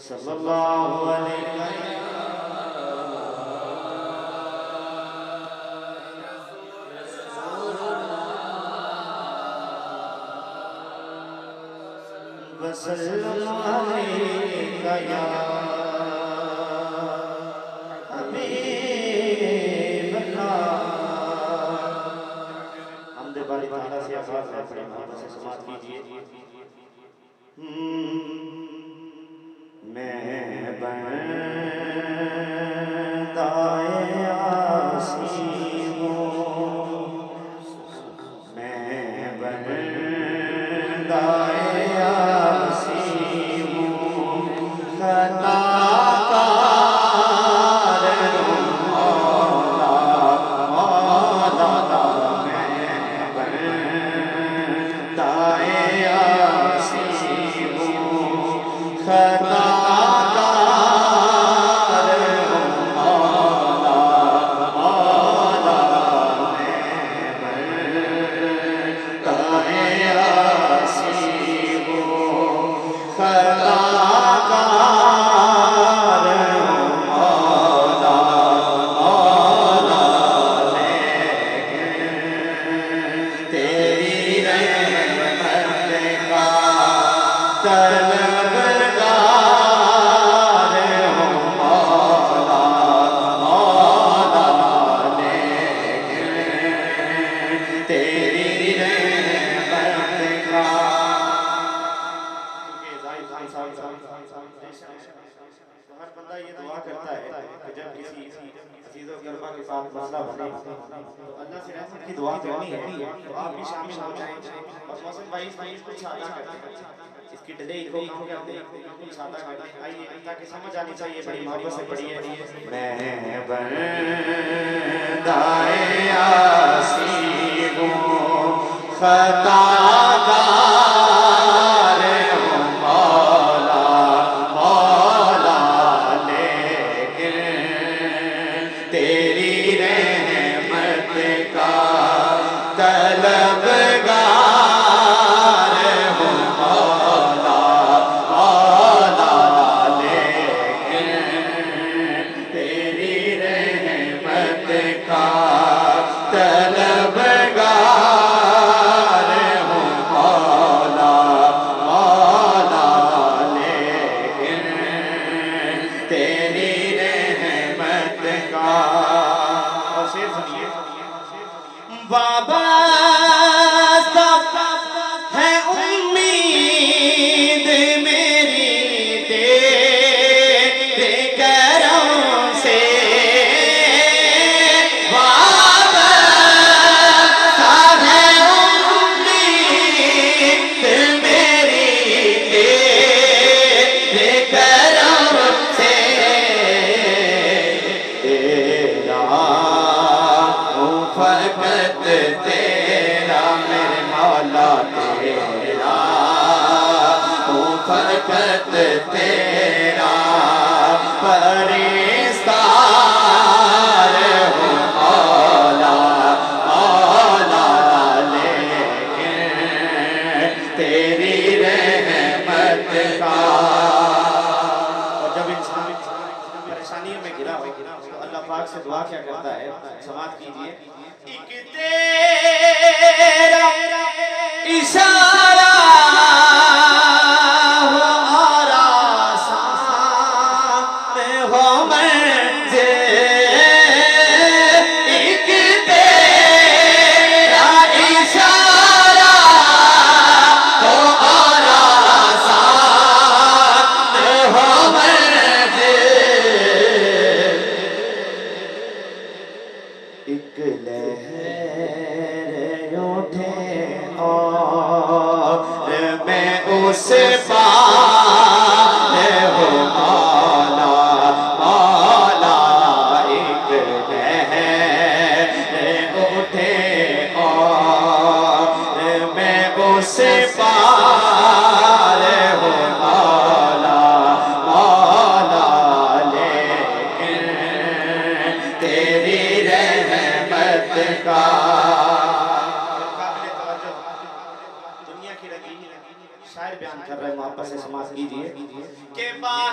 صلی اللہ علیہ وسلم علیکہ یا حبیب اللہ۔ حمد باری تعالیٰ سے آغاز ہے، بڑے محبت سے سماعت کیجئے۔ میں بندہ عاصی ہوں، میں بندہ عاصی ہوں، خطا کار ہوں مولا مولا، میں بندہ عاصی ہوں، خطا ہر بندہ یہ دعا کرتا ہے کہ جب کسی عزیز و قربا کے ساتھ مسئلہ بنے تو اللہ سے رحمت کی دعا کرنی ہے، تو آپ بھی شامل ہو جائیں اور موسم بھائی کچھ سادہ کرتے ہیں، اس کی ڈلے کو کم کر دیں، کچھ سادہ کرتے ہیں، آئیے تاکہ سمجھ آنی چاہیے، بڑی محبت سے پڑھیے۔ میں بندہ عاصی ہوں، خطا کار ہوں مولا مولا، لیکن تیری رحمت کا طلبگار ہوں مولا مولا، لیکن تیری رحمت کا طلبگار ہوں مولا مولا، لیکن تیری رحمت کا۔ اور شعر سنیے، وابستہ ہے امید میری تیرے کرم سے، وابستہ ہے امید میری تیرے کرم سے، تیرا ہوں فقط تیرا میرے مولا، تیرا ہوں فقط تیرا پرستار ہوں مولا مولا، لیکن تیری رحمت کا۔ اور جب انسان پریشانیوں میں گرا ہو تو اللہ پاک سے دعا کیا کرتا ہے، سماعت کیجئے۔ ایک تیرا اشارہ ہو اور آسان ہو منزل، ایک تیرا اشارہ ہو اور آسان ہو منزل، ایک لہر اٹھے اور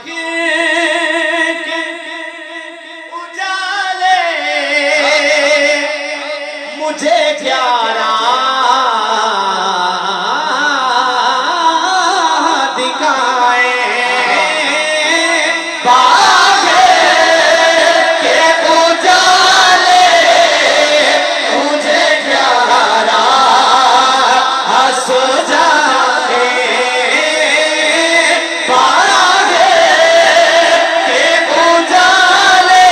کے اجالے مجھے پیارا دکھائے باغ کے اجالے مجھے پیارا ہنس جائے باغ کے اجالے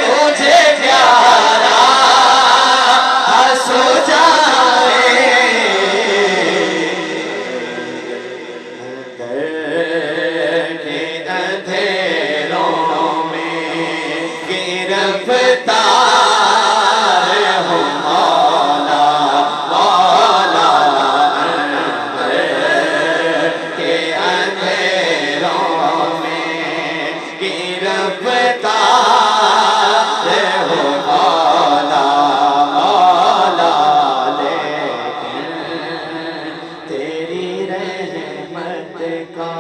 مجھے پیارا ہنس جائے کے اندھیروں میں گرفتار ہوں مولا مولا کے اندھیروں میں گرفتار ہوں مولا مولا لیکن تیری رحمت کا